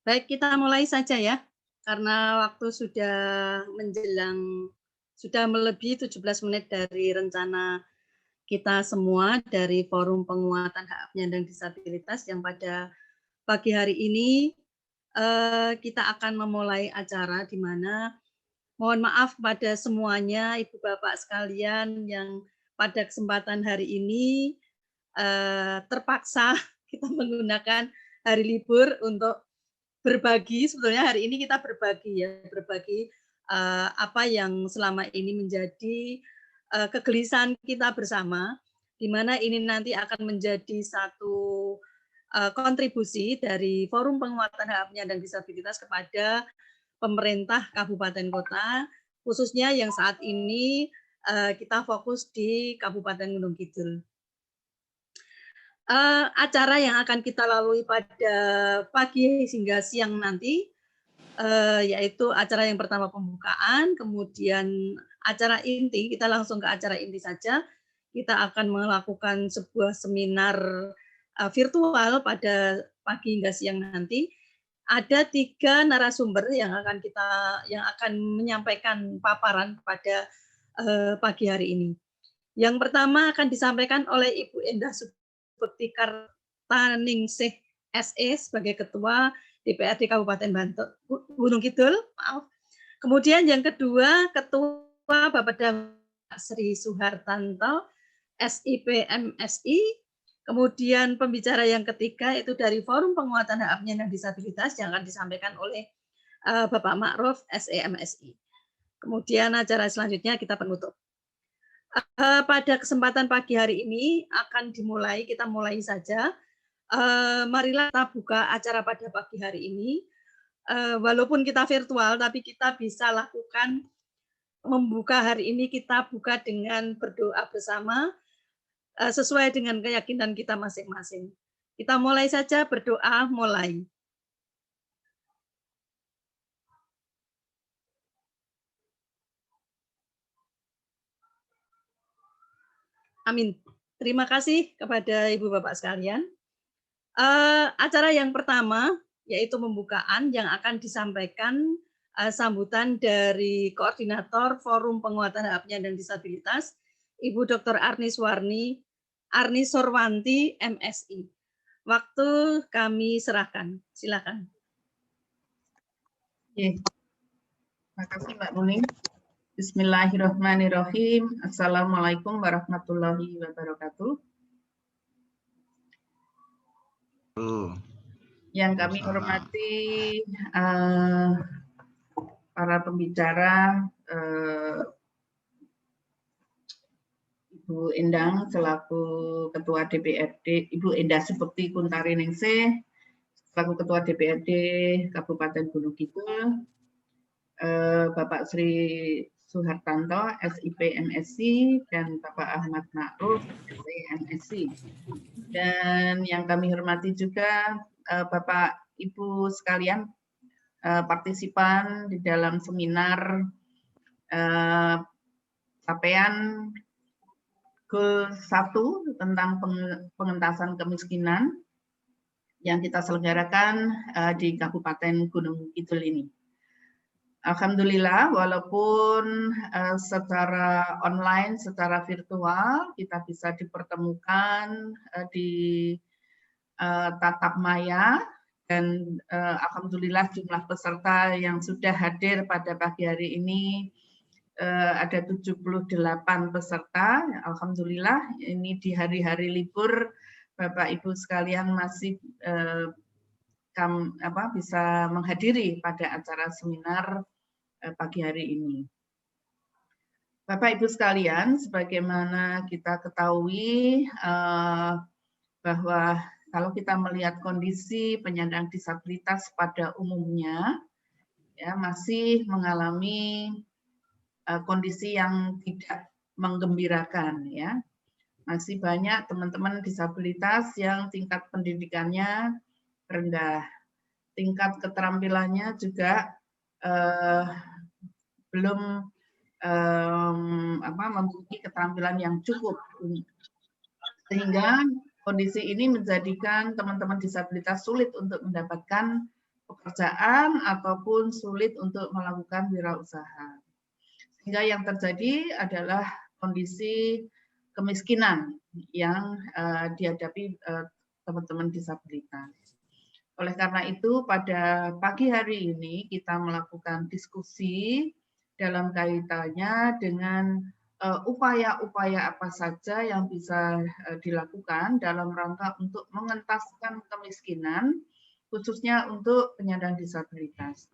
Baik, kita mulai saja ya, karena waktu sudah melebihi 17 menit dari rencana kita semua dari Forum Penguatan Hak Penyandang Disabilitas yang pada pagi hari ini kita akan memulai acara di mana mohon maaf pada semuanya Ibu Bapak sekalian yang pada kesempatan hari ini terpaksa kita menggunakan hari libur untuk berbagi. Sebetulnya hari ini kita berbagi apa yang selama ini menjadi kegelisahan kita bersama, di mana ini nanti akan menjadi satu kontribusi dari Forum Penguatan Hak Penyandang Disabilitas kepada pemerintah kabupaten kota, khususnya yang saat ini kita fokus di Kabupaten Gunung Kidul. Acara yang akan kita lalui pada pagi hingga siang nanti, yaitu acara yang pertama pembukaan, kemudian acara inti, kita langsung ke acara inti saja. Kita akan melakukan sebuah seminar virtual pada pagi hingga siang nanti. Ada 3 narasumber yang akan menyampaikan paparan pada pagi hari ini. Yang pertama akan disampaikan oleh Ibu Endah Subekti Kartaningsih SE sebagai Ketua DPRD Kabupaten Gunung Kidul, maaf. Kemudian yang kedua, Ketua Bapeda Sri Suhartanto, SIP MSI. Kemudian pembicara yang ketiga itu dari Forum Penguatan Hak Penyandang Disabilitas yang akan disampaikan oleh Bapak Ma'ruf SEMSI. Kemudian acara selanjutnya kita penutup. Pada kesempatan pagi hari ini kita mulai saja. Marilah kita buka acara pada pagi hari ini. Walaupun kita virtual, tapi kita bisa lakukan membuka hari ini, kita buka dengan berdoa bersama sesuai dengan keyakinan kita masing-masing. Kita mulai saja berdoa, mulai. Amin. Terima kasih kepada Ibu Bapak sekalian. Acara yang pertama yaitu pembukaan yang akan disampaikan sambutan dari Koordinator Forum Penguatan Hak Penyandang Disabilitas, Ibu Dr. Arni Sorwanti, MSI. Waktu kami serahkan, silakan. Terima kasih Mbak Nuning. Bismillahirrahmanirrahim. Assalamualaikum warahmatullahi wabarakatuh. Yang kami hormati para pembicara, Ibu Endang selaku Ketua DPRD, Ibu Endah Subekti Kartaningsih selaku Ketua DPRD Kabupaten Gunung Kidul, Bapak Sri Suhartanto, SIP MSI, dan Bapak Ahmad Ma'ruf, SEMSI. Dan yang kami hormati juga Bapak Ibu sekalian, partisipan di dalam seminar capaian Goal 1 tentang pengentasan kemiskinan yang kita selenggarakan di Kabupaten Gunung Kidul ini. Alhamdulillah, walaupun secara online, secara virtual, kita bisa dipertemukan di tatap maya, dan alhamdulillah jumlah peserta yang sudah hadir pada pagi hari ini ada 78 peserta. Alhamdulillah, ini di hari-hari libur, Bapak Ibu sekalian masih bisa menghadiri pada acara seminar pagi hari ini. Bapak Ibu sekalian, sebagaimana kita ketahui bahwa kalau kita melihat kondisi penyandang disabilitas pada umumnya, ya masih mengalami kondisi yang tidak menggembirakan, ya. Masih banyak teman-teman disabilitas yang tingkat pendidikannya rendah, tingkat keterampilannya juga belum memiliki keterampilan yang cukup, sehingga kondisi ini menjadikan teman-teman disabilitas sulit untuk mendapatkan pekerjaan ataupun sulit untuk melakukan wirausaha. Sehingga yang terjadi adalah kondisi kemiskinan yang dihadapi teman-teman disabilitas. Oleh karena itu, pada pagi hari ini kita melakukan diskusi dalam kaitannya dengan upaya-upaya apa saja yang bisa dilakukan dalam rangka untuk mengentaskan kemiskinan, khususnya untuk penyandang disabilitas.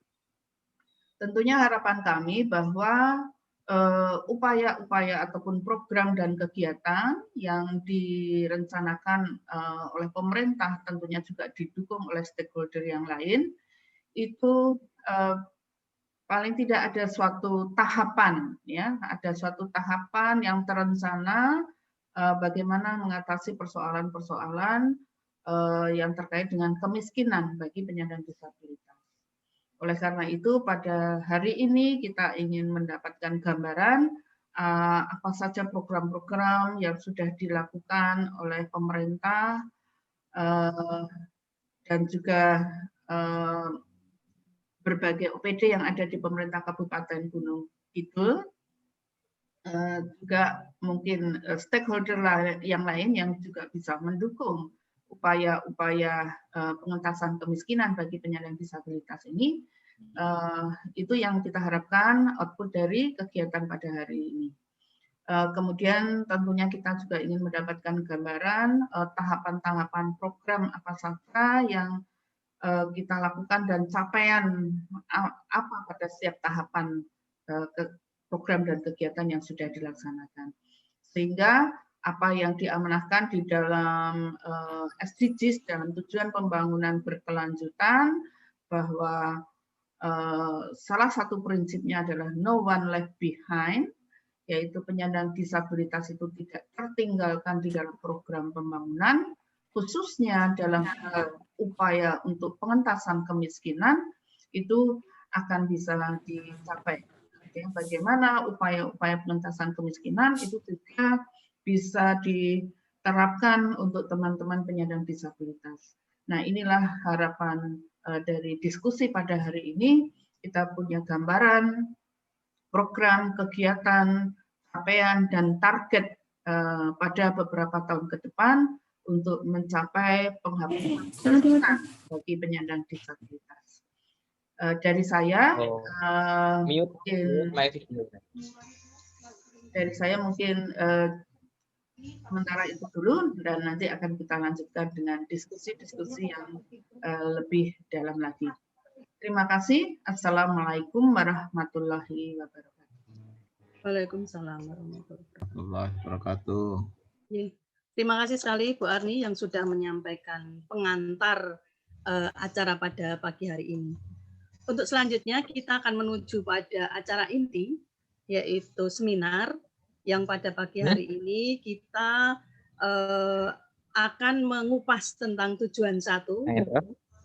Tentunya harapan kami bahwa upaya-upaya ataupun program dan kegiatan yang direncanakan oleh pemerintah, tentunya juga didukung oleh stakeholder yang lain, itu paling tidak ada suatu tahapan, ya, ada suatu tahapan yang terencana bagaimana mengatasi persoalan-persoalan yang terkait dengan kemiskinan bagi penyandang disabilitas. Oleh karena itu, pada hari ini kita ingin mendapatkan gambaran apa saja program-program yang sudah dilakukan oleh pemerintah dan juga berbagai OPD yang ada di pemerintah Kabupaten Gunung Kidul, juga mungkin stakeholder yang lain yang juga bisa mendukung upaya-upaya pengentasan kemiskinan bagi penyandang disabilitas ini, itu yang kita harapkan output dari kegiatan pada hari ini. Kemudian tentunya kita juga ingin mendapatkan gambaran tahapan-tahapan program apa saja yang kita lakukan dan capaian apa pada setiap tahapan program dan kegiatan yang sudah dilaksanakan. Sehingga apa yang diamanahkan di dalam SDGs, dalam tujuan pembangunan berkelanjutan, bahwa salah satu prinsipnya adalah no one left behind, yaitu penyandang disabilitas itu tidak tertinggalkan di dalam program pembangunan, khususnya dalam upaya untuk pengentasan kemiskinan, itu akan bisa dicapai. Bagaimana upaya-upaya pengentasan kemiskinan itu juga bisa diterapkan untuk teman-teman penyandang disabilitas. Nah, inilah harapan dari diskusi pada hari ini. Kita punya gambaran program, kegiatan, capaian, dan target pada beberapa tahun ke depan untuk mencapai penghapusan kemiskinan bagi penyandang disabilitas. Dari saya, mungkin sementara itu dulu, dan nanti akan kita lanjutkan dengan diskusi-diskusi yang lebih dalam lagi. Terima kasih. Assalamualaikum warahmatullahi wabarakatuh. Waalaikumsalam warahmatullahi wabarakatuh. Terima kasih sekali Bu Arni yang sudah menyampaikan pengantar acara pada pagi hari ini. Untuk selanjutnya kita akan menuju pada acara inti, yaitu seminar yang pada pagi hari ini kita akan mengupas tentang tujuan 1,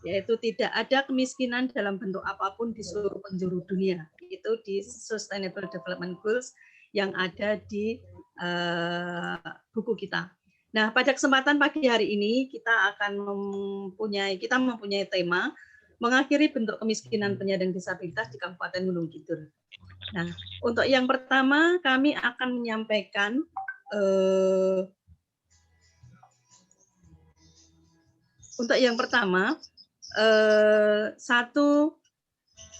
yaitu tidak ada kemiskinan dalam bentuk apapun di seluruh penjuru dunia. Itu di Sustainable Development Goals yang ada di buku kita. Nah, pada kesempatan pagi hari ini kita mempunyai tema mengakhiri bentuk kemiskinan penyandang disabilitas di Kabupaten Gunung Kidul. Nah, untuk yang pertama kami akan menyampaikan satu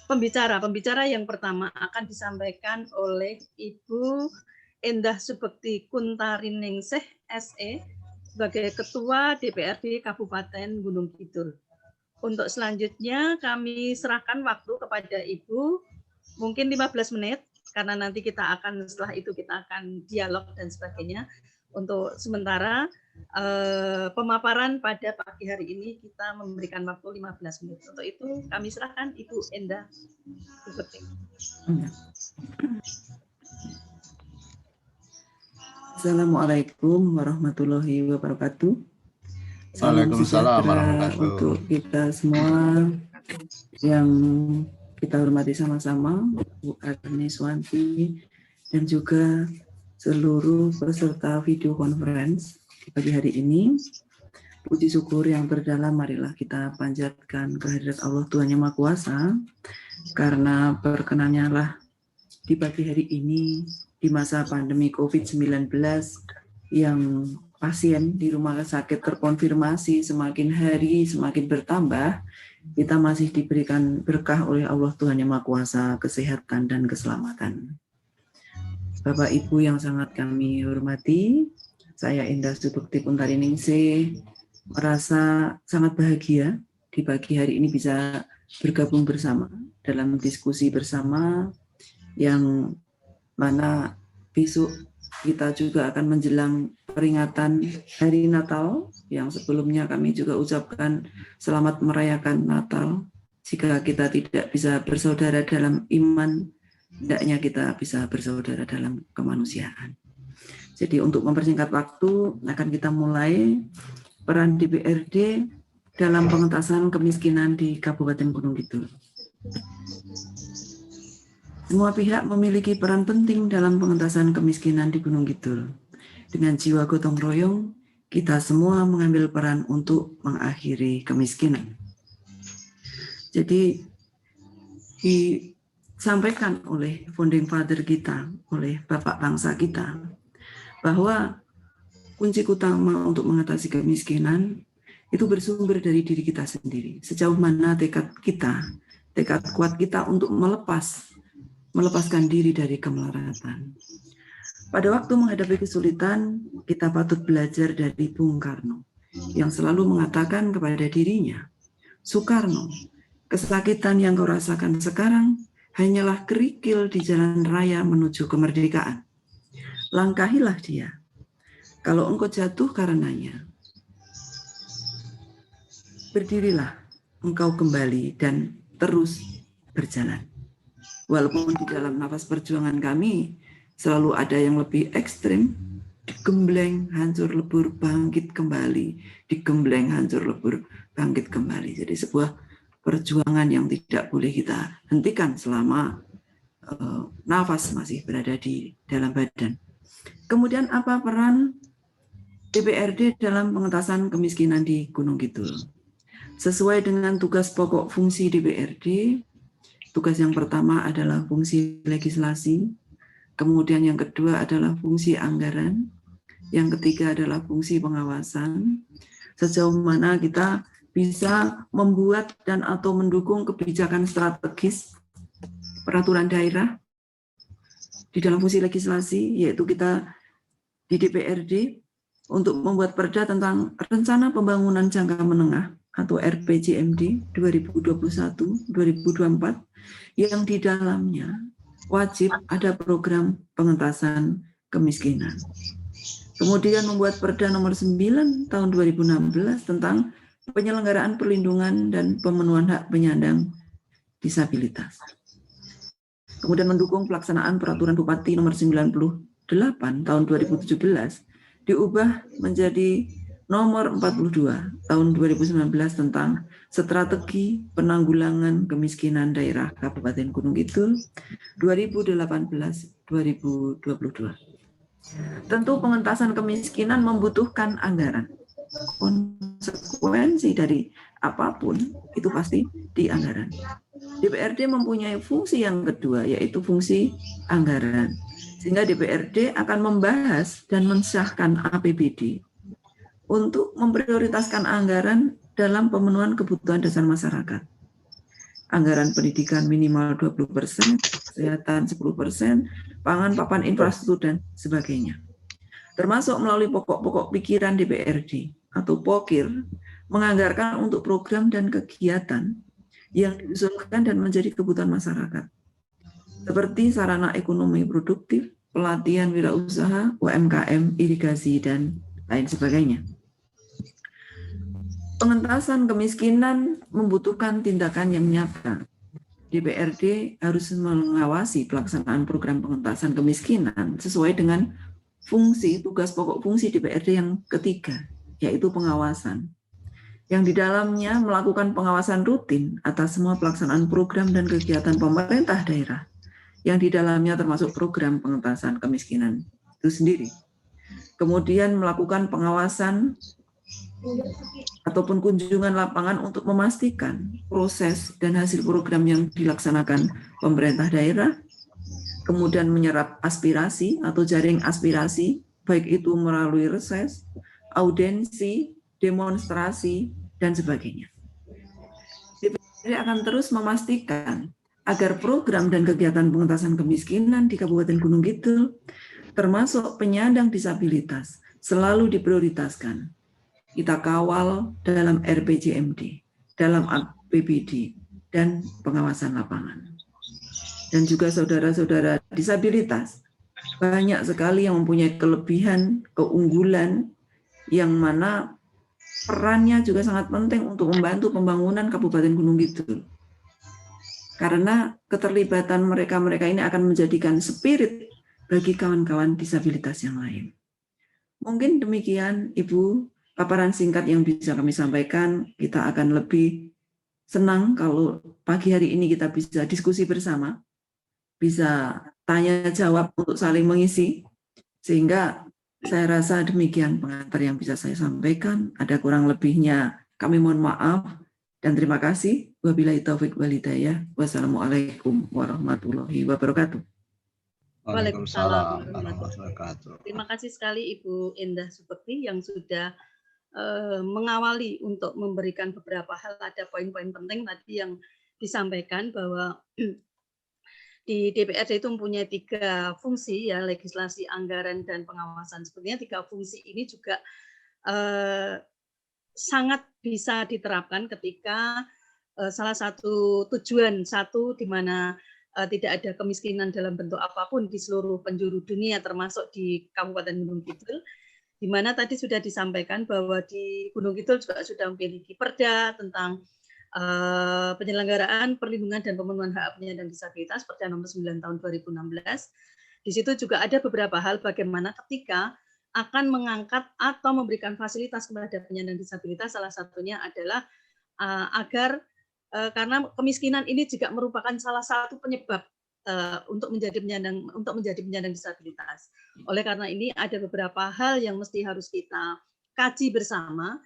pembicara yang pertama akan disampaikan oleh Ibu Endah Subekti Kuntariningsih SE sebagai Ketua DPRD Kabupaten Gunung Kidul. Untuk selanjutnya kami serahkan waktu kepada Ibu mungkin 15 menit karena nanti setelah itu kita akan dialog dan sebagainya. Untuk sementara pemaparan pada pagi hari ini kita memberikan waktu 15 menit. Untuk itu kami serahkan Ibu Endah Subekti. Assalamualaikum warahmatullahi wabarakatuh. Waalaikumsalam warahmatullahi wabarakatuh. Untuk kita semua yang kita hormati sama-sama, Bu Arni Swanti dan juga seluruh peserta video conference di pagi hari ini. Puji syukur yang terdalam marilah kita panjatkan kehadirat Allah Tuhan Yang Maha Kuasa, karena berkenannya lah di pagi hari ini di masa pandemi COVID-19 yang pasien di rumah sakit terkonfirmasi semakin hari semakin bertambah, kita masih diberikan berkah oleh Allah Tuhan Yang Maha Kuasa, kesehatan dan keselamatan. Bapak Ibu yang sangat kami hormati, saya Indah Subukti Puntariningsih merasa sangat bahagia di pagi hari ini bisa bergabung bersama dalam diskusi bersama yang mana besok kita juga akan menjelang peringatan Hari Natal yang sebelumnya kami juga ucapkan selamat merayakan Natal. Jika kita tidak bisa bersaudara dalam iman, hendaknya kita bisa bersaudara dalam kemanusiaan. Jadi untuk mempersingkat waktu akan kita mulai peran DPRD dalam pengentasan kemiskinan di Kabupaten Gunung Kidul. Semua pihak memiliki peran penting dalam pengentasan kemiskinan di Gunung Kidul. Dengan jiwa gotong royong, kita semua mengambil peran untuk mengakhiri kemiskinan. Jadi disampaikan oleh founding father kita, oleh Bapak bangsa kita, bahwa kunci utama untuk mengatasi kemiskinan itu bersumber dari diri kita sendiri. Sejauh mana tekad kuat kita untuk melepaskan diri dari kemelaratan. Pada waktu menghadapi kesulitan, kita patut belajar dari Bung Karno yang selalu mengatakan kepada dirinya, Soekarno, kesakitan yang kau rasakan sekarang hanyalah kerikil di jalan raya menuju kemerdekaan. Langkahilah dia. Kalau engkau jatuh karenanya, berdirilah engkau kembali dan terus berjalan. Walaupun di dalam nafas perjuangan kami selalu ada yang lebih ekstrim, digembleng, hancur lebur, bangkit kembali, digembleng, hancur lebur, bangkit kembali. Jadi sebuah perjuangan yang tidak boleh kita hentikan selama nafas masih berada di dalam badan. Kemudian apa peran DPRD dalam pengentasan kemiskinan di Gunung Kidul? Sesuai dengan tugas pokok fungsi DPRD, tugas yang pertama adalah fungsi legislasi, kemudian yang kedua adalah fungsi anggaran, yang ketiga adalah fungsi pengawasan, sejauh mana kita bisa membuat dan atau mendukung kebijakan strategis peraturan daerah di dalam fungsi legislasi, yaitu kita di DPRD untuk membuat perda tentang rencana pembangunan jangka menengah atau RPJMD 2021-2024 yang di dalamnya wajib ada program pengentasan kemiskinan. Kemudian membuat perda nomor 9 tahun 2016 tentang penyelenggaraan perlindungan dan pemenuhan hak penyandang disabilitas. Kemudian mendukung pelaksanaan peraturan Bupati nomor 98 tahun 2017 diubah menjadi nomor 42 tahun 2019 tentang strategi penanggulangan kemiskinan daerah Kabupaten Gunung Kidul 2018-2022. Tentu pengentasan kemiskinan membutuhkan anggaran. Konsekuensi dari apapun itu pasti di anggaran. DPRD mempunyai fungsi yang kedua, yaitu fungsi anggaran. Sehingga DPRD akan membahas dan mensahkan APBD untuk memprioritaskan anggaran dalam pemenuhan kebutuhan dasar masyarakat. Anggaran pendidikan minimal 20%, kesehatan 10%, pangan, papan, infrastruktur, dan sebagainya. Termasuk melalui pokok-pokok pikiran DPRD atau POKIR, menganggarkan untuk program dan kegiatan yang diusulkan dan menjadi kebutuhan masyarakat. Seperti sarana ekonomi produktif, pelatihan wirausaha, UMKM, irigasi, dan lain sebagainya. Pengentasan kemiskinan membutuhkan tindakan yang nyata. DPRD harus mengawasi pelaksanaan program pengentasan kemiskinan sesuai dengan fungsi, tugas pokok fungsi DPRD yang ketiga, yaitu pengawasan. Yang di dalamnya melakukan pengawasan rutin atas semua pelaksanaan program dan kegiatan pemerintah daerah, yang di dalamnya termasuk program pengentasan kemiskinan itu sendiri. Kemudian melakukan pengawasan ataupun kunjungan lapangan untuk memastikan proses dan hasil program yang dilaksanakan pemerintah daerah, kemudian menyerap aspirasi atau jaring aspirasi, baik itu melalui reses, audiensi, demonstrasi, dan sebagainya. DPRD akan terus memastikan agar program dan kegiatan pengentasan kemiskinan di Kabupaten Gunung Kidul, termasuk penyandang disabilitas, selalu diprioritaskan. Kita kawal dalam RPJMD, dalam APBD, dan pengawasan lapangan. Dan juga saudara-saudara disabilitas, banyak sekali yang mempunyai kelebihan, keunggulan, yang mana perannya juga sangat penting untuk membantu pembangunan Kabupaten Gunung Kidul. Karena keterlibatan mereka-mereka ini akan menjadikan spirit bagi kawan-kawan disabilitas yang lain. Mungkin demikian, Ibu, paparan singkat yang bisa kami sampaikan. Kita akan lebih senang kalau pagi hari ini kita bisa diskusi bersama, bisa tanya jawab untuk saling mengisi, sehingga saya rasa demikian pengantar yang bisa saya sampaikan. Ada kurang lebihnya kami mohon maaf dan terima kasih. Wabillahi taufik wal hidayah. Wassalamualaikum warahmatullahi wabarakatuh. Waalaikumsalam warahmatullahi wabarakatuh. Terima kasih sekali Ibu Endah Subekti yang sudah mengawali untuk memberikan beberapa hal. Ada poin-poin penting tadi yang disampaikan bahwa di DPRD itu mempunyai 3 fungsi, ya, legislasi, anggaran, dan pengawasan. Sebenarnya 3 fungsi ini juga sangat bisa diterapkan ketika salah satu tujuan di mana tidak ada kemiskinan dalam bentuk apapun di seluruh penjuru dunia, termasuk di Kabupaten Gunung Kidul, di mana tadi sudah disampaikan bahwa di Gunung Kidul juga sudah memiliki perda tentang penyelenggaraan perlindungan dan pemenuhan hak penyandang disabilitas, Perda nomor 9 tahun 2016. Di situ juga ada beberapa hal bagaimana ketika akan mengangkat atau memberikan fasilitas kepada penyandang disabilitas, salah satunya adalah agar karena kemiskinan ini juga merupakan salah satu penyebab untuk menjadi penyandang disabilitas. Oleh karena ini ada beberapa hal yang mesti harus kita kaji bersama,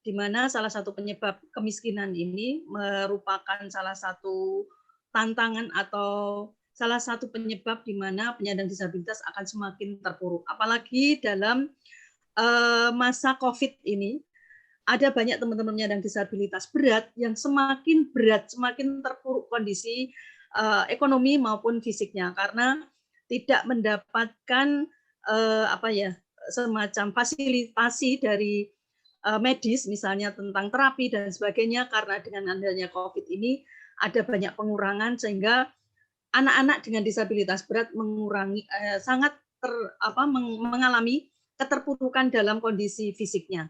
di mana salah satu penyebab kemiskinan ini merupakan salah satu tantangan atau salah satu penyebab di mana penyandang disabilitas akan semakin terpuruk. Apalagi dalam masa COVID ini, ada banyak teman-teman penyandang disabilitas berat yang semakin berat, semakin terpuruk kondisi ekonomi maupun fisiknya karena tidak mendapatkan semacam fasilitasi dari medis, misalnya tentang terapi dan sebagainya, karena dengan adanya COVID ini ada banyak pengurangan sehingga anak-anak dengan disabilitas berat mengalami keterpurukan dalam kondisi fisiknya.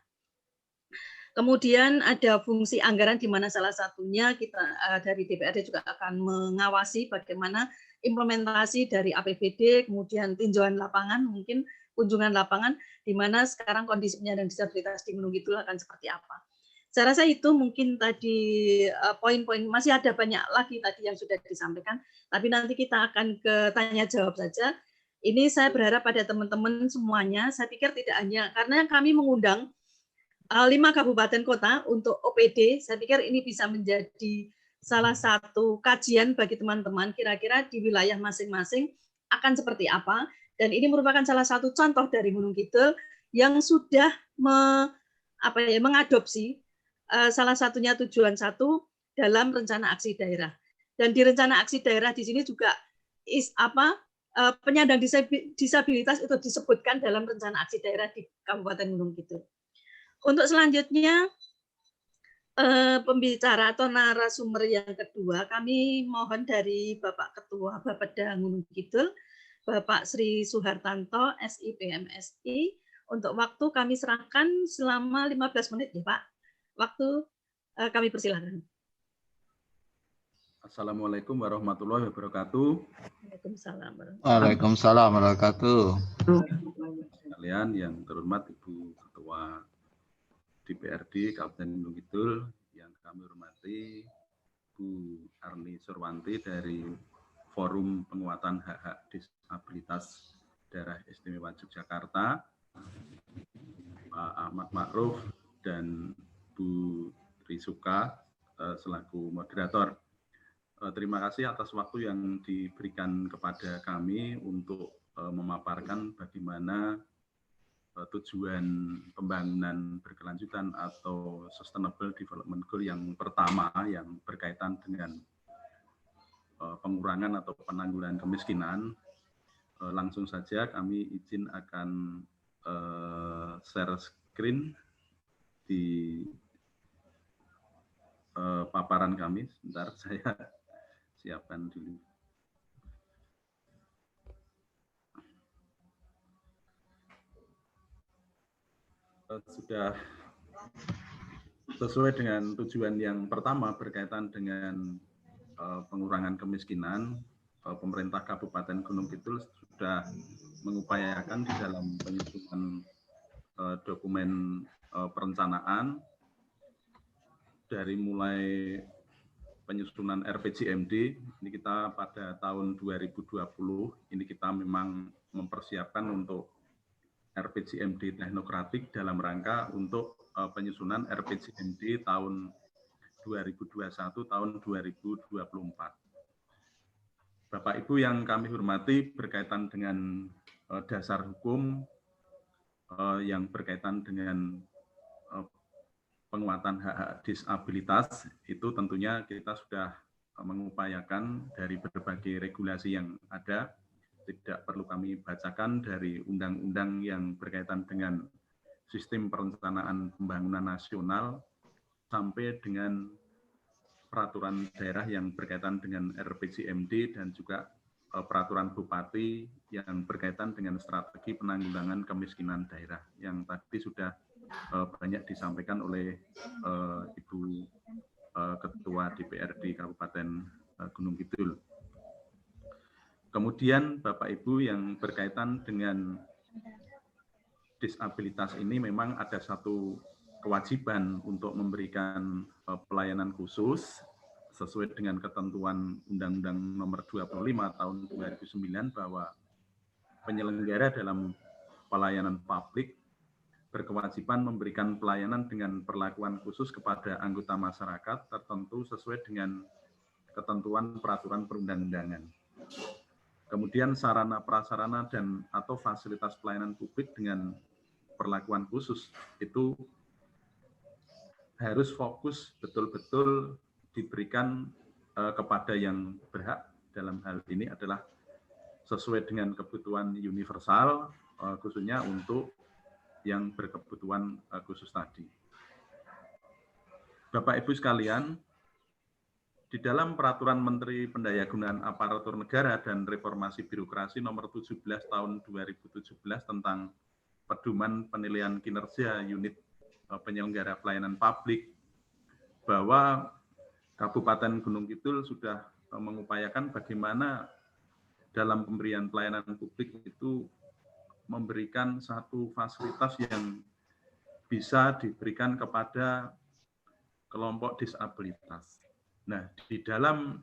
Kemudian ada fungsi anggaran di mana salah satunya kita dari DPRD juga akan mengawasi bagaimana implementasi dari APBD, kemudian tinjauan lapangan, mungkin kunjungan lapangan, di mana sekarang kondisi penyandang disabilitas di Gunung Kidul akan seperti apa. Saya rasa itu mungkin tadi poin-poin, masih ada banyak lagi tadi yang sudah disampaikan, tapi nanti kita akan ke tanya jawab saja. Ini saya berharap pada teman-teman semuanya, saya pikir tidak hanya, karena kami mengundang 5 kabupaten kota untuk OPD, saya pikir ini bisa menjadi salah satu kajian bagi teman-teman kira-kira di wilayah masing-masing akan seperti apa, dan ini merupakan salah satu contoh dari Gunung Kidul yang sudah mengadopsi salah satunya tujuan 1 dalam rencana aksi daerah. Dan di rencana aksi daerah di sini juga penyandang disabilitas itu disebutkan dalam rencana aksi daerah di Kabupaten Gunung Kidul. Untuk selanjutnya, pembicara atau narasumber yang kedua, kami mohon dari Bapak Ketua Bapeda Gunung Kidul, Bapak Sri Suhartanto, SIPMSI, untuk waktu kami serahkan selama 15 menit ya Pak. Waktu kami persilakan. Assalamualaikum warahmatullahi wabarakatuh. Waalaikumsalam warahmatullahi wabarakatuh. Kalian yang terhormat Ibu Ketua DPRD Kabupaten Gunung Kidul, yang kami hormati Bu Arni Surwanti dari Forum Penguatan Hak-Hak Disabilitas Daerah Istimewa Yogyakarta, Pak Ahmad Ma'ruf dan Bu Trisuka selaku moderator. Terima kasih atas waktu yang diberikan kepada kami untuk memaparkan bagaimana tujuan pembangunan berkelanjutan atau Sustainable Development Goal yang pertama yang berkaitan dengan pengurangan atau penanggulangan kemiskinan. Langsung saja kami izin akan share screen di paparan kami. Sebentar, saya siapkan dulu. Sudah sesuai dengan tujuan yang pertama berkaitan dengan pengurangan kemiskinan, pemerintah Kabupaten Gunung Kidul sudah mengupayakan di dalam penyusunan dokumen perencanaan dari mulai penyusunan RPJMD, ini kita pada tahun 2020, ini kita memang mempersiapkan untuk RPJMD teknokratik dalam rangka untuk penyusunan RPJMD tahun 2021 tahun 2024. Bapak Ibu yang kami hormati, berkaitan dengan dasar hukum yang berkaitan dengan penguatan hak-hak disabilitas, itu tentunya kita sudah mengupayakan dari berbagai regulasi yang ada. Tidak perlu kami bacakan dari undang-undang yang berkaitan dengan sistem perencanaan pembangunan nasional sampai dengan peraturan daerah yang berkaitan dengan RPJMD dan juga peraturan bupati yang berkaitan dengan strategi penanggulangan kemiskinan daerah yang tadi sudah banyak disampaikan oleh Ibu Ketua DPRD Kabupaten Gunung Kidul. Kemudian Bapak Ibu yang berkaitan dengan disabilitas ini memang ada satu kewajiban untuk memberikan pelayanan khusus sesuai dengan ketentuan Undang-Undang Nomor 25 Tahun 2009 bahwa penyelenggara dalam pelayanan publik berkewajiban memberikan pelayanan dengan perlakuan khusus kepada anggota masyarakat tertentu sesuai dengan ketentuan peraturan perundang-undangan. Kemudian sarana prasarana dan atau fasilitas pelayanan publik dengan perlakuan khusus itu harus fokus betul-betul diberikan kepada yang berhak. Dalam hal ini adalah sesuai dengan kebutuhan universal, khususnya untuk yang berkebutuhan khusus tadi. Bapak Ibu sekalian, di dalam Peraturan Menteri Pendayagunaan Aparatur Negara dan Reformasi Birokrasi Nomor 17 Tahun 2017 tentang pedoman penilaian kinerja unit penyelenggara pelayanan publik, bahwa Kabupaten Gunung Kidul sudah mengupayakan bagaimana dalam pemberian pelayanan publik itu memberikan satu fasilitas yang bisa diberikan kepada kelompok disabilitas. Nah, di dalam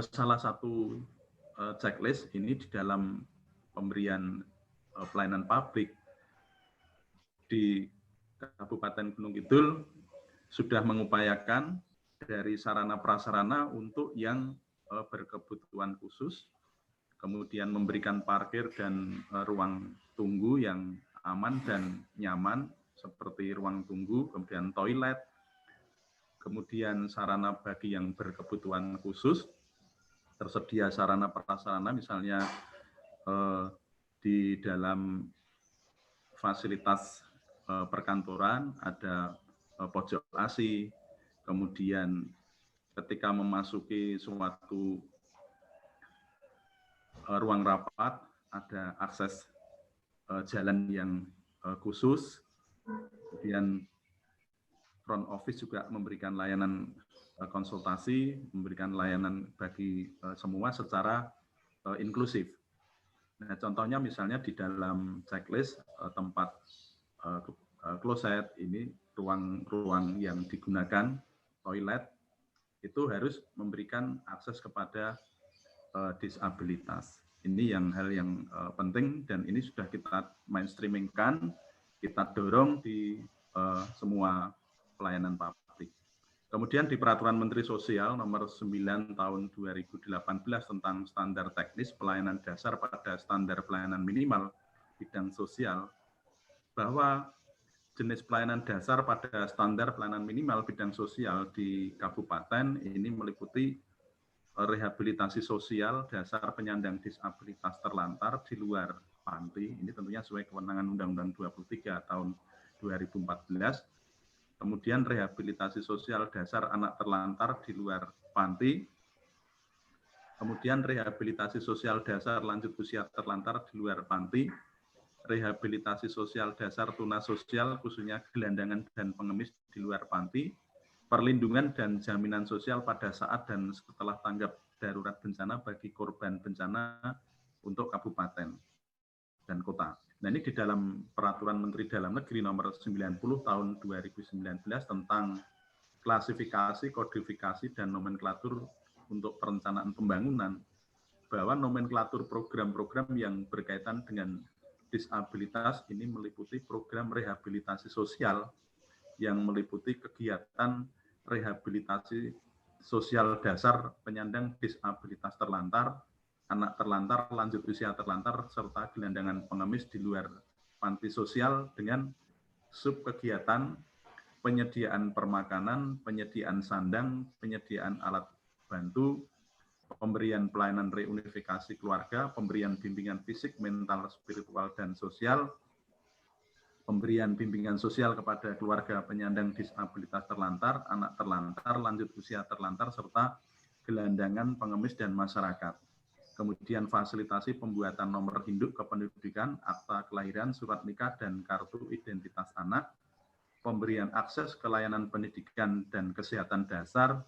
salah satu checklist ini di dalam pemberian pelayanan publik di Kabupaten Gunung Kidul sudah mengupayakan dari sarana prasarana untuk yang berkebutuhan khusus, kemudian memberikan parkir dan ruang tunggu yang aman dan nyaman seperti ruang tunggu, kemudian toilet, kemudian sarana bagi yang berkebutuhan khusus, tersedia sarana prasarana misalnya di dalam fasilitas perkantoran ada pojok AC, kemudian ketika memasuki suatu ruang rapat ada akses jalan yang khusus, kemudian front office juga memberikan layanan konsultasi, memberikan layanan bagi semua secara inklusif. Nah, contohnya misalnya di dalam checklist tempat kloset ini ruang-ruang yang digunakan toilet itu harus memberikan akses kepada disabilitas. Ini hal yang penting dan ini sudah kita mainstreamingkan, kita dorong di semua pelayanan publik. Kemudian di Peraturan Menteri Sosial nomor 9 tahun 2018 tentang standar teknis pelayanan dasar pada standar pelayanan minimal bidang sosial, bahwa jenis pelayanan dasar pada standar pelayanan minimal bidang sosial di kabupaten ini meliputi rehabilitasi sosial dasar penyandang disabilitas terlantar di luar panti. Ini tentunya sesuai kewenangan Undang-Undang 23 tahun 2014. Kemudian rehabilitasi sosial dasar anak terlantar di luar panti. Kemudian rehabilitasi sosial dasar lanjut usia terlantar di luar panti. Rehabilitasi sosial dasar tunas sosial khususnya gelandangan dan pengemis di luar panti. Perlindungan dan jaminan sosial pada saat dan setelah tanggap darurat bencana bagi korban bencana untuk kabupaten dan kota. Nah, ini di dalam Peraturan Menteri Dalam Negeri nomor 90 tahun 2019 tentang klasifikasi, kodifikasi, dan nomenklatur untuk perencanaan pembangunan, bahwa nomenklatur program-program yang berkaitan dengan disabilitas ini meliputi program rehabilitasi sosial yang meliputi kegiatan rehabilitasi sosial dasar penyandang disabilitas terlantar, anak terlantar, lanjut usia terlantar, serta gelandangan pengemis di luar panti sosial dengan subkegiatan penyediaan permakanan, penyediaan sandang, penyediaan alat bantu, pemberian pelayanan reunifikasi keluarga, pemberian bimbingan fisik, mental, spiritual, dan sosial, pemberian bimbingan sosial kepada keluarga penyandang disabilitas terlantar, anak terlantar, lanjut usia terlantar, serta gelandangan pengemis dan masyarakat. Kemudian fasilitasi pembuatan nomor induk kependudukan, akta kelahiran, surat nikah, dan kartu identitas anak, pemberian akses ke layanan pendidikan dan kesehatan dasar,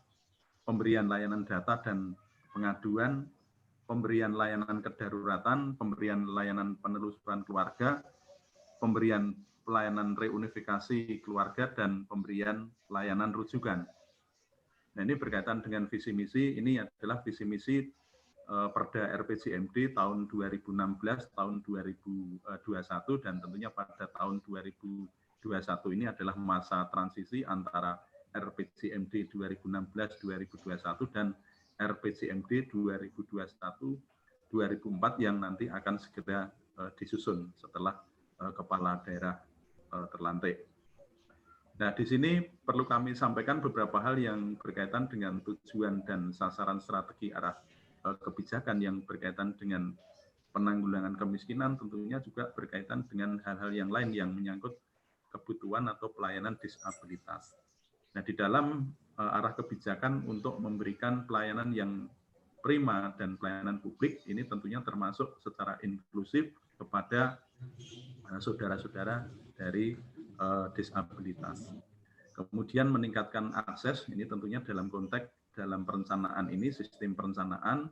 pemberian layanan data dan pengaduan, pemberian layanan kedaruratan, pemberian layanan penelusuran keluarga, pemberian pelayanan reunifikasi keluarga, dan pemberian layanan rujukan. Nah, ini berkaitan dengan visi misi, ini adalah visi misi Perda RPJMD tahun 2016, tahun 2021, dan tentunya pada tahun 2021 ini adalah masa transisi antara RPJMD 2016-2021 dan RPJMD 2021-2004 yang nanti akan segera disusun setelah kepala daerah terlantik. Nah, di sini perlu kami sampaikan beberapa hal yang berkaitan dengan tujuan dan sasaran strategi arah kebijakan yang berkaitan dengan penanggulangan kemiskinan, tentunya juga berkaitan dengan hal-hal yang lain yang menyangkut kebutuhan atau pelayanan disabilitas. Nah, di dalam arah kebijakan untuk memberikan pelayanan yang prima dan pelayanan publik, ini tentunya termasuk secara inklusif kepada saudara-saudara dari disabilitas. Kemudian meningkatkan akses, ini tentunya dalam konteks dalam perencanaan ini, sistem perencanaan,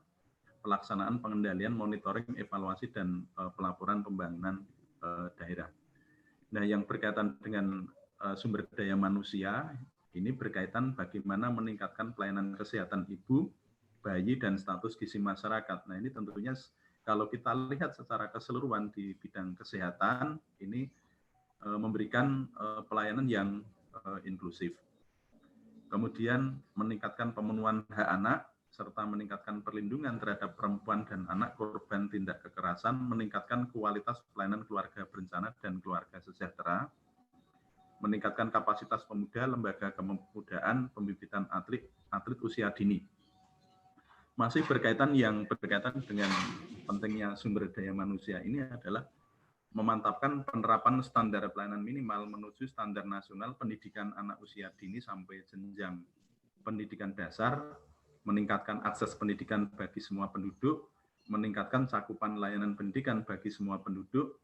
pelaksanaan, pengendalian, monitoring, evaluasi, dan pelaporan pembangunan daerah. Nah, yang berkaitan dengan sumber daya manusia, ini berkaitan bagaimana meningkatkan pelayanan kesehatan ibu, bayi, dan status gizi masyarakat. Nah, ini tentunya kalau kita lihat secara keseluruhan di bidang kesehatan, ini memberikan pelayanan yang inklusif. Kemudian meningkatkan pemenuhan hak anak, serta meningkatkan perlindungan terhadap perempuan dan anak korban tindak kekerasan, meningkatkan kualitas pelayanan keluarga berencana dan keluarga sejahtera, meningkatkan kapasitas pemuda, lembaga kepemudaan, pembibitan atlet usia dini. Masih berkaitan dengan pentingnya sumber daya manusia ini adalah memantapkan penerapan standar pelayanan minimal menuju standar nasional pendidikan anak usia dini sampai jenjang pendidikan dasar, meningkatkan akses pendidikan bagi semua penduduk, meningkatkan cakupan layanan pendidikan bagi semua penduduk.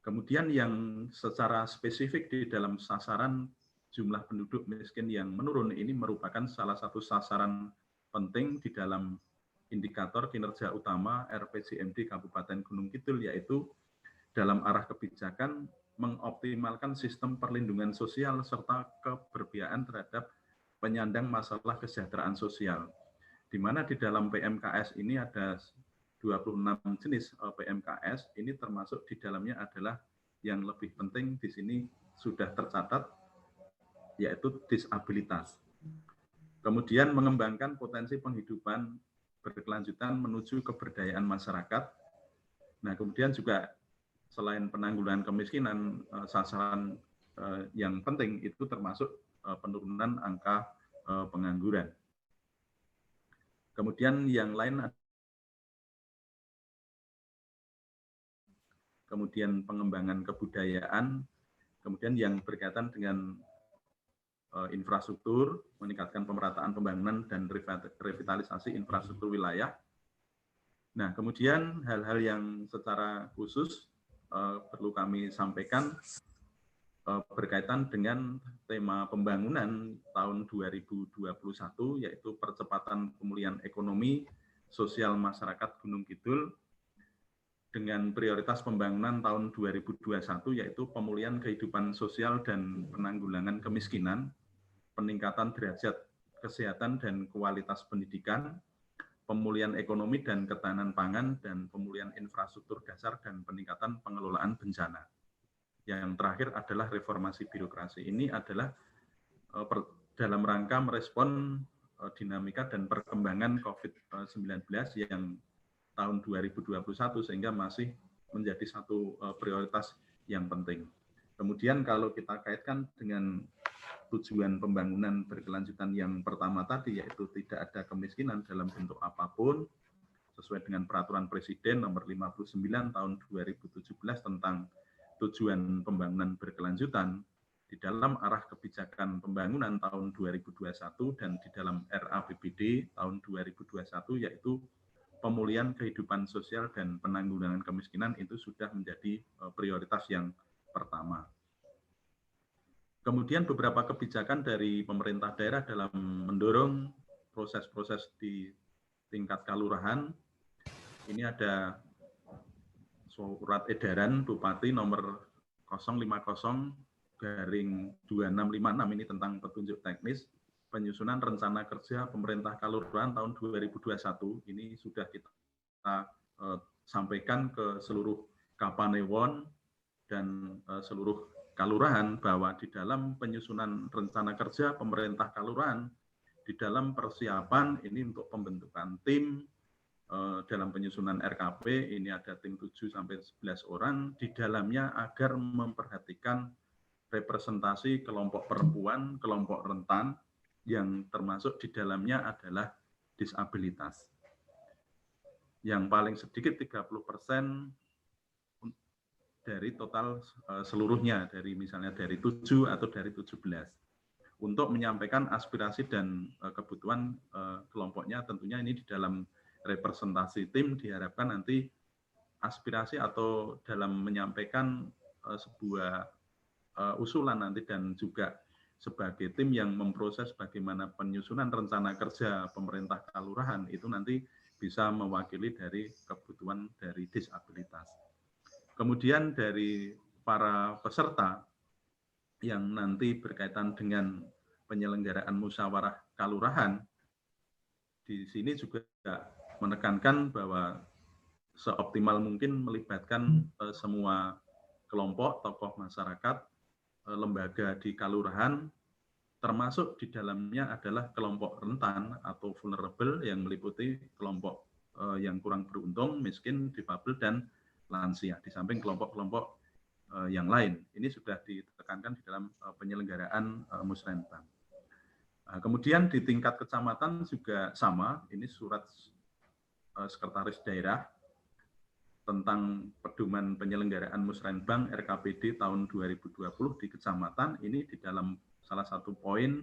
Kemudian yang secara spesifik di dalam sasaran jumlah penduduk miskin yang menurun ini merupakan salah satu sasaran penting di dalam indikator kinerja utama RPJMD Kabupaten Gunung Kidul, yaitu dalam arah kebijakan mengoptimalkan sistem perlindungan sosial serta keberpihakan terhadap penyandang masalah kesejahteraan sosial. Di mana di dalam PMKS ini ada 26 jenis PMKS, ini termasuk di dalamnya adalah yang lebih penting di sini sudah tercatat, yaitu disabilitas. Kemudian mengembangkan potensi penghidupan berkelanjutan menuju keberdayaan masyarakat. Nah, kemudian juga selain penanggulangan kemiskinan, sasaran yang penting itu termasuk penurunan angka pengangguran. Kemudian yang lain, kemudian pengembangan kebudayaan, kemudian yang berkaitan dengan infrastruktur, meningkatkan pemerataan pembangunan dan revitalisasi infrastruktur wilayah. Nah, kemudian hal-hal yang secara khusus perlu kami sampaikan berkaitan dengan tema pembangunan tahun 2021, yaitu percepatan pemulihan ekonomi sosial masyarakat Gunung Kidul dengan prioritas pembangunan tahun 2021, yaitu pemulihan kehidupan sosial dan penanggulangan kemiskinan, peningkatan derajat kesehatan dan kualitas pendidikan, pemulihan ekonomi dan ketahanan pangan, dan pemulihan infrastruktur dasar dan peningkatan pengelolaan bencana. Yang terakhir adalah reformasi birokrasi. Ini adalah dalam rangka merespon dinamika dan perkembangan COVID-19 yang tahun 2021 sehingga masih menjadi satu prioritas yang penting. Kemudian kalau kita kaitkan dengan tujuan pembangunan berkelanjutan yang pertama tadi, yaitu tidak ada kemiskinan dalam bentuk apapun, sesuai dengan peraturan Presiden nomor 59 tahun 2017 tentang tujuan pembangunan berkelanjutan, di dalam arah kebijakan pembangunan tahun 2021 dan di dalam RAPBD tahun 2021, yaitu pemulihan kehidupan sosial dan penanggulangan kemiskinan itu sudah menjadi prioritas yang pertama. Kemudian beberapa kebijakan dari pemerintah daerah dalam mendorong proses-proses di tingkat kelurahan. Ini ada surat edaran Bupati nomor 050/2656 ini tentang petunjuk teknis penyusunan rencana kerja pemerintah kelurahan tahun 2021. Ini sudah kita sampaikan ke seluruh Kapanewon dan seluruh kelurahan bahwa di dalam penyusunan rencana kerja pemerintah kelurahan, di dalam persiapan ini untuk pembentukan tim dalam penyusunan RKP, ini ada tim 7-11 orang, di dalamnya agar memperhatikan representasi kelompok perempuan, kelompok rentan, yang termasuk di dalamnya adalah disabilitas. Yang paling sedikit 30% dari total seluruhnya, dari misalnya dari 7 atau dari 17, untuk menyampaikan aspirasi dan kebutuhan kelompoknya. Tentunya ini di dalam representasi tim diharapkan nanti aspirasi atau dalam menyampaikan sebuah usulan nanti dan juga sebagai tim yang memproses bagaimana penyusunan rencana kerja pemerintah kelurahan itu nanti bisa mewakili dari kebutuhan dari disabilitas. Kemudian dari para peserta yang nanti berkaitan dengan penyelenggaraan musyawarah kelurahan, di sini juga menekankan bahwa seoptimal mungkin melibatkan semua kelompok, tokoh masyarakat, lembaga di kelurahan, termasuk di dalamnya adalah kelompok rentan atau vulnerable yang meliputi kelompok yang kurang beruntung, miskin, difabel, dan lansia, di samping kelompok-kelompok yang lain. Ini sudah ditekankan di dalam penyelenggaraan Musrenbang. Kemudian di tingkat kecamatan juga sama, ini surat sekretaris daerah tentang pedoman penyelenggaraan Musrenbang RKPD tahun 2020 di kecamatan. Ini di dalam salah satu poin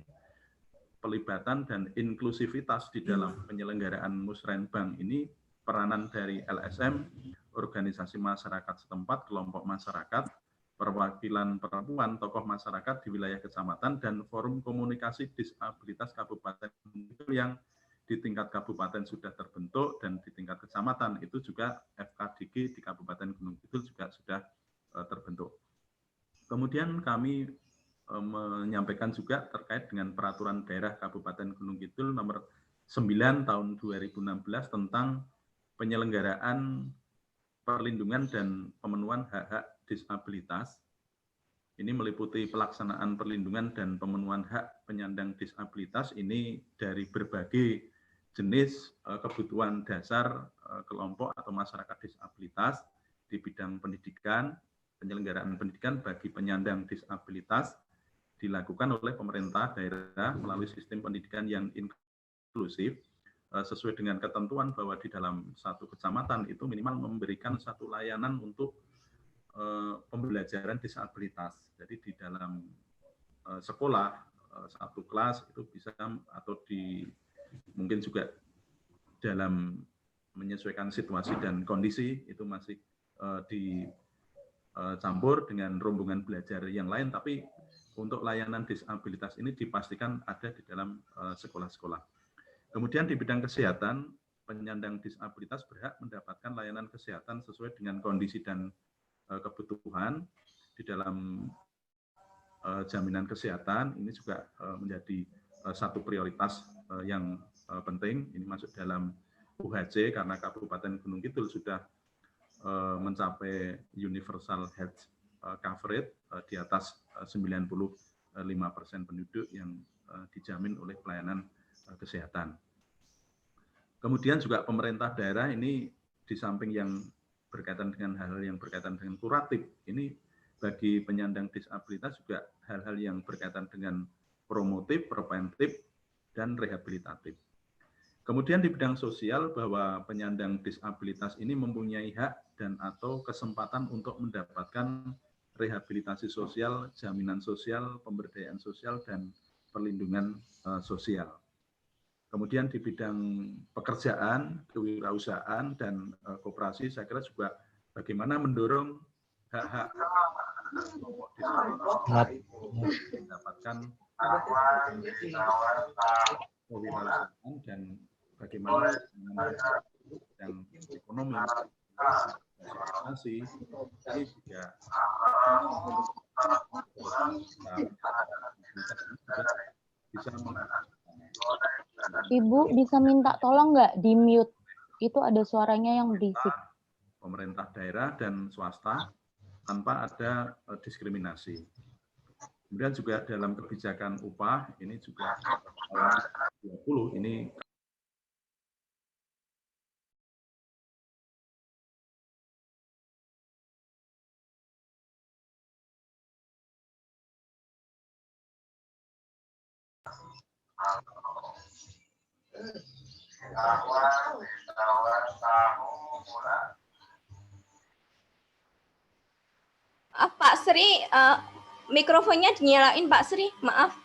pelibatan dan inklusivitas di dalam penyelenggaraan Musrenbang ini, peranan dari LSM, organisasi masyarakat setempat, kelompok masyarakat, perwakilan perempuan, tokoh masyarakat di wilayah kecamatan, dan forum komunikasi disabilitas kabupaten itu yang di tingkat kabupaten sudah terbentuk, dan di tingkat kecamatan itu juga FKDG di Kabupaten Gunung Kidul juga sudah terbentuk. Kemudian kami menyampaikan juga terkait dengan peraturan daerah Kabupaten Gunung Kidul nomor 9 tahun 2016 tentang penyelenggaraan perlindungan dan pemenuhan hak-hak disabilitas. ini meliputi pelaksanaan perlindungan dan pemenuhan hak penyandang disabilitas ini dari berbagai jenis kebutuhan dasar kelompok atau masyarakat disabilitas di bidang pendidikan, penyelenggaraan pendidikan bagi penyandang disabilitas dilakukan oleh pemerintah daerah melalui sistem pendidikan yang inklusif sesuai dengan ketentuan bahwa di dalam satu kecamatan itu minimal memberikan satu layanan untuk pembelajaran disabilitas. Jadi di dalam sekolah satu kelas itu bisa atau di mungkin juga dalam menyesuaikan situasi dan kondisi itu masih dicampur dengan rombongan belajar yang lain, tapi untuk layanan disabilitas ini dipastikan ada di dalam sekolah-sekolah. Kemudian di bidang kesehatan, penyandang disabilitas berhak mendapatkan layanan kesehatan sesuai dengan kondisi dan kebutuhan di dalam jaminan kesehatan. Ini juga menjadi satu prioritas yang penting. Ini masuk dalam UHC karena Kabupaten Gunung Kidul sudah mencapai universal health coverage di atas 95% penduduk yang dijamin oleh pelayanan kesehatan. Kemudian juga pemerintah daerah ini di samping yang berkaitan dengan hal-hal yang berkaitan dengan kuratif, ini bagi penyandang disabilitas juga hal-hal yang berkaitan dengan promotif, preventif, dan rehabilitatif. Kemudian di bidang sosial bahwa penyandang disabilitas ini mempunyai hak dan atau kesempatan untuk mendapatkan rehabilitasi sosial, jaminan sosial, pemberdayaan sosial, dan perlindungan sosial. Kemudian di bidang pekerjaan, kewirausahaan, dan koperasi, saya kira juga bagaimana mendorong hak-hak kelompok disabilitas mendapatkan kewirausahaan dan bagaimana dan ekonomi sosialisasi ini juga bisa Ibu bisa minta tolong nggak di mute? Itu ada suaranya yang berisik. Pemerintah daerah dan swasta tanpa ada diskriminasi. Kemudian juga dalam kebijakan upah ini juga 20 ini Pak Sri, mikrofonnya dinyalain Pak Sri, maaf.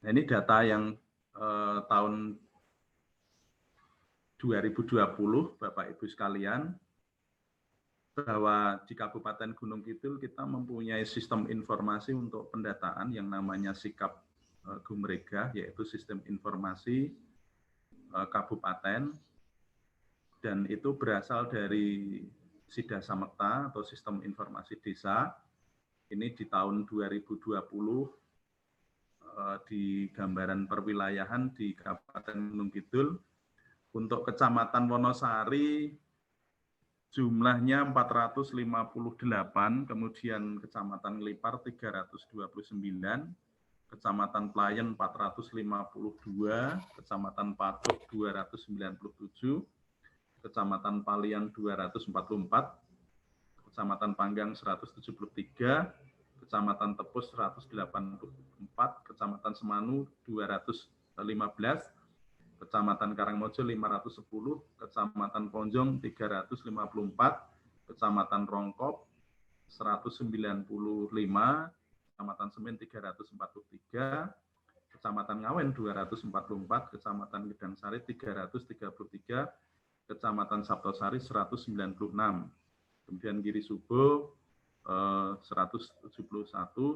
Nah, ini data yang tahun 2020, Bapak Ibu sekalian, bahwa di Kabupaten Gunung Kidul kita mempunyai sistem informasi untuk pendataan yang namanya Sikap Gumrega, yaitu sistem informasi kabupaten, dan itu berasal dari Sida Samekta atau sistem informasi desa. Ini di tahun 2020 di gambaran perwilayahan di Kabupaten Gunung Kidul. Untuk Kecamatan Wonosari jumlahnya 458, kemudian Kecamatan Ngelipar 329, Kecamatan Playen 452, Kecamatan Patok 297, Kecamatan Palian 244, Kecamatan Panggang 173, Kecamatan Tepus 184, Kecamatan Semanu 215, Kecamatan Karangmojo 510, Kecamatan Ponjong 354, Kecamatan Rongkop 195, Kecamatan Semen 343, Kecamatan Ngawen 244, Kecamatan Gedangsari 333, Kecamatan Saptosari 196, kemudian Giri Subo 171,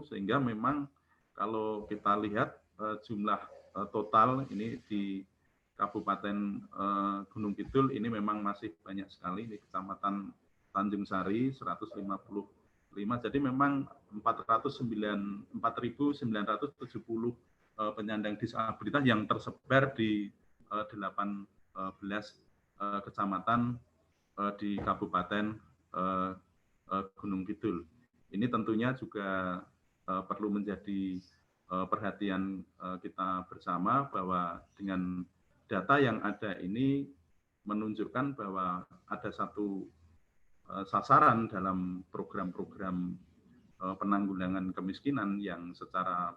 sehingga memang kalau kita lihat jumlah total ini di Kabupaten Gunung Kidul ini memang masih banyak sekali. Di Kecamatan Tanjung Sari 155, jadi memang 4.970 penyandang disabilitas yang tersebar di 18 kecamatan di Kabupaten Gunung Kidul. Ini tentunya juga perlu menjadi perhatian kita bersama bahwa dengan data yang ada ini menunjukkan bahwa ada satu sasaran dalam program-program penanggulangan kemiskinan yang secara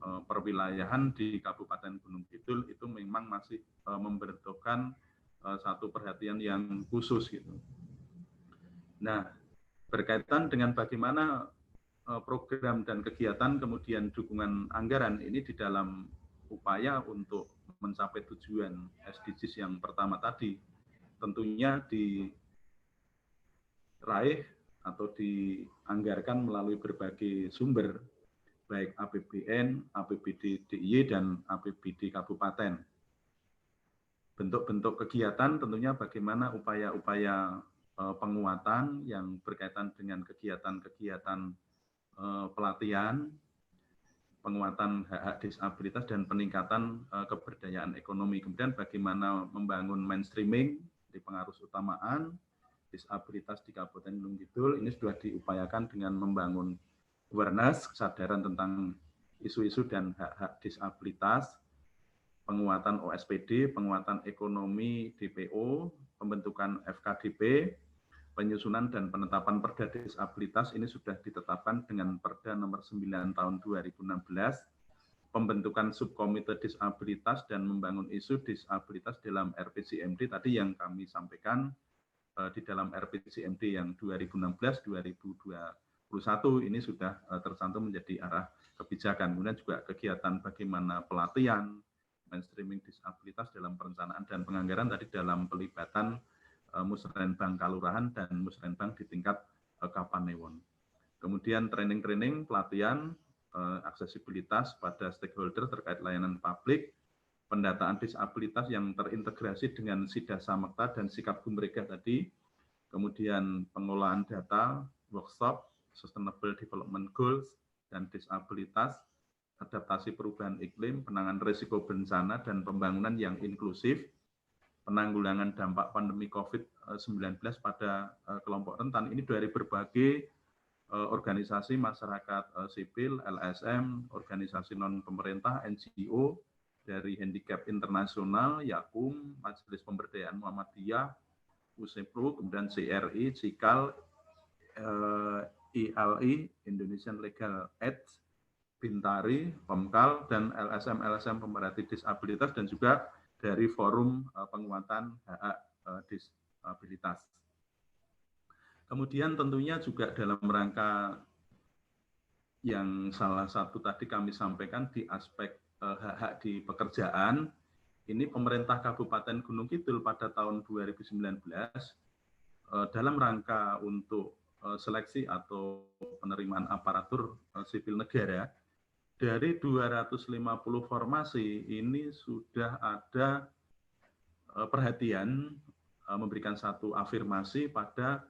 perwilayahan di Kabupaten Gunung Kidul itu memang masih membutuhkan satu perhatian yang khusus gitu. Nah, berkaitan dengan bagaimana program dan kegiatan kemudian dukungan anggaran ini di dalam upaya untuk mencapai tujuan SDGs yang pertama tadi, tentunya diraih atau dianggarkan melalui berbagai sumber, baik APBN, APBD DIY, dan APBD Kabupaten. Bentuk-bentuk kegiatan tentunya bagaimana upaya-upaya penguatan yang berkaitan dengan kegiatan-kegiatan pelatihan, penguatan hak-hak disabilitas, dan peningkatan keberdayaan ekonomi. Kemudian bagaimana membangun mainstreaming di pengarus utamaan disabilitas di Kabupaten Gunung Kidul. Ini sudah diupayakan dengan membangun awareness, kesadaran tentang isu-isu dan hak-hak disabilitas, penguatan OSPD, penguatan ekonomi DPO, pembentukan FKDP, penyusunan dan penetapan Perda Disabilitas ini sudah ditetapkan dengan Perda nomor 9 tahun 2016, pembentukan subkomite disabilitas dan membangun isu disabilitas dalam RPJMD tadi yang kami sampaikan di dalam RPJMD yang 2016-2021 ini sudah tercantum menjadi arah kebijakan. Kemudian juga kegiatan bagaimana pelatihan, mainstreaming disabilitas dalam perencanaan dan penganggaran tadi dalam pelibatan Musrenbang Kalurahan dan Musrenbang di tingkat Kapanewon. Kemudian training-training, pelatihan, aksesibilitas pada stakeholder terkait layanan publik, pendataan disabilitas yang terintegrasi dengan SIDA Samekta dan Sikap Bumrega tadi, kemudian pengolahan data, workshop, Sustainable Development Goals, dan disabilitas, adaptasi perubahan iklim, penanganan risiko bencana, dan pembangunan yang inklusif, penanggulangan dampak pandemi COVID-19 pada kelompok rentan. Ini dari berbagai organisasi masyarakat sipil, LSM, organisasi non-pemerintah, NGO, dari Handicap Internasional, YAKUM, Majelis Pemberdayaan Muhammadiyah, USEPRO, kemudian CRI, CIKAL, ILI, Indonesian Legal Aid, Bintari, PEMKAL, dan LSM-LSM pemerhati disabilitas, dan juga dari Forum Penguatan Hak Disabilitas. Kemudian tentunya juga dalam rangka yang salah satu tadi kami sampaikan di aspek hak-hak di pekerjaan, ini pemerintah Kabupaten Gunung Kidul pada tahun 2019 dalam rangka untuk seleksi atau penerimaan aparatur sipil negara, dari 250 formasi ini sudah ada perhatian memberikan satu afirmasi pada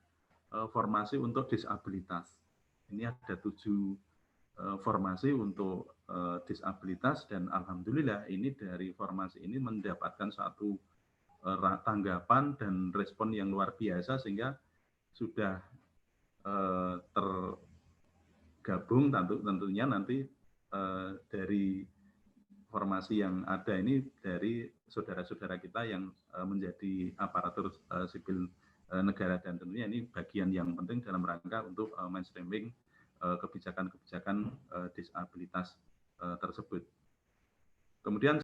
formasi untuk disabilitas. Ini ada 7 formasi untuk disabilitas dan alhamdulillah ini dari formasi ini mendapatkan satu tanggapan dan respon yang luar biasa sehingga sudah tergabung tentunya nanti dari formasi yang ada ini dari saudara-saudara kita yang menjadi aparatur sipil negara, dan tentunya ini bagian yang penting dalam rangka untuk mainstreaming kebijakan-kebijakan disabilitas tersebut. Kemudian